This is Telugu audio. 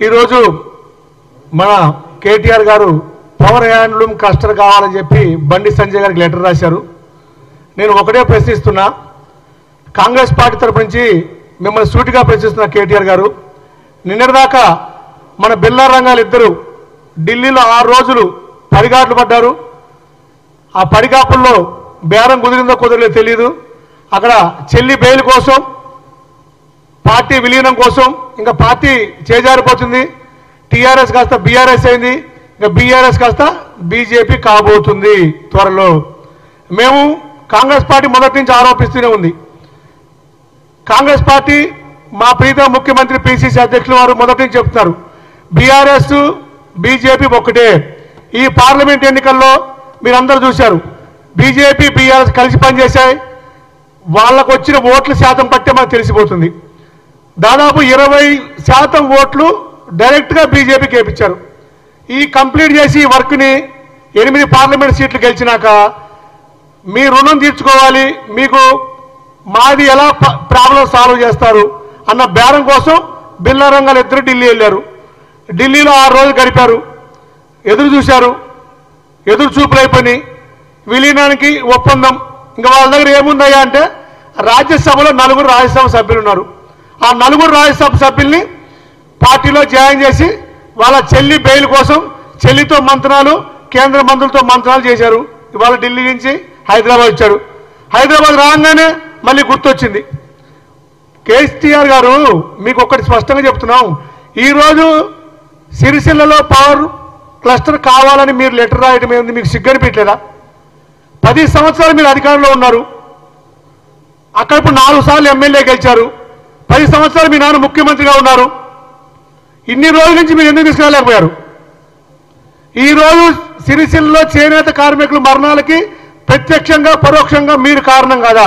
ఈరోజు మన కేటీఆర్ గారు పవర్ హ్యాండ్లూమ్ క్లస్టర్ కావాలని చెప్పి బండి సంజయ్ గారికి లెటర్ రాశారు. నేను ఒకటే ప్రశ్నిస్తున్నా, కాంగ్రెస్ పార్టీ తరపు నుంచి మిమ్మల్ని సూటిగా ప్రశ్నిస్తున్న కేటీఆర్ గారు, నిన్నటిదాకా మన బిల్లా రంగాలు ఇద్దరు ఢిల్లీలో 6 రోజులు పడిగాట్లు పడ్డారు. ఆ పడిగాపుల్లో బేరం కుదిరిందో కుదరలేదో తెలియదు. అక్కడ చెల్లి బెయిల్ కోసం, పార్టీ విలీనం కోసం ఇంకా పార్టీ చేజారిపోతుంది. టీఆర్ఎస్ కాస్త బీఆర్ఎస్ అయింది, ఇంకా బీఆర్ఎస్ కాస్త బీజేపీ కాబోతుంది త్వరలో. మేము కాంగ్రెస్ పార్టీ మొదటి నుంచి ఆరోపిస్తూనే ఉంది. కాంగ్రెస్ పార్టీ మా ప్రీత ముఖ్యమంత్రి పిసిసి అధ్యక్షులు వారు మొదటి నుంచి చెప్తున్నారు, బీఆర్ఎస్ బీజేపీ ఒక్కటే. ఈ పార్లమెంట్ ఎన్నికల్లో మీరందరూ చూశారు, బీజేపీ బీఆర్ఎస్ కలిసి పనిచేశాయి. వాళ్ళకు వచ్చిన ఓట్ల శాతం పట్టే మనకు తెలిసిపోతుంది. దాదాపు 20% ఓట్లు డైరెక్ట్గా బీజేపీకి వేయించారు. ఈ కంప్లీట్ చేసి ఈ వర్క్ని 8 పార్లమెంట్ సీట్లు గెలిచినాక మీ రుణం తీర్చుకోవాలి, మీకు మాది ఎలా ప్రాబ్లం సాల్వ్ చేస్తారు అన్న బేరం కోసం బిల్లా రంగాలు ఇద్దరు ఢిల్లీ వెళ్ళారు. ఢిల్లీలో 6 రోజులు గడిపారు, ఎదురు చూశారు, ఎదురు చూపులు అయిపోయి విలీనానికి ఒప్పందం. ఇంకా వాళ్ళ దగ్గర ఏముందయ్యా అంటే, రాజ్యసభలో 4 రాజ్యసభ సభ్యులు ఉన్నారు. ఆ 4 రాజ్యసభ సభ్యుల్ని పార్టీలో జాయిన్ చేసి వాళ్ళ చెల్లి బెయిల్ కోసం చెల్లితో మంత్రాలు, కేంద్ర మంత్రులతో మంత్రాలు చేశారు. ఇవాళ ఢిల్లీ నుంచి హైదరాబాద్ వచ్చారు. హైదరాబాద్ రాగానే మళ్ళీ గుర్తొచ్చింది. కేసీఆర్ గారు మీకు ఒకటి స్పష్టంగా చెప్తున్నాం, ఈరోజు సిరిసిల్లలో పవర్ క్లస్టర్ కావాలని మీరు లెటర్ రాయడం ఏంది? మీకు సిగ్గనిపించలేదా? 10 సంవత్సరాలు మీరు అధికారంలో ఉన్నారు. అక్కడ ఇప్పుడు 4 సార్లు ఎమ్మెల్యే గెలిచారు. 10 సంవత్సరాలు మీ నాన్న ముఖ్యమంత్రిగా ఉన్నారు. ఇన్ని రోజుల నుంచి మీరు ఎందుకు తీసుకురాలేకపోయారు? ఈరోజు సిరిసిల్లలో చేనేత కార్మికుల మరణాలకి ప్రత్యక్షంగా పరోక్షంగా మీరు కారణం కాదా?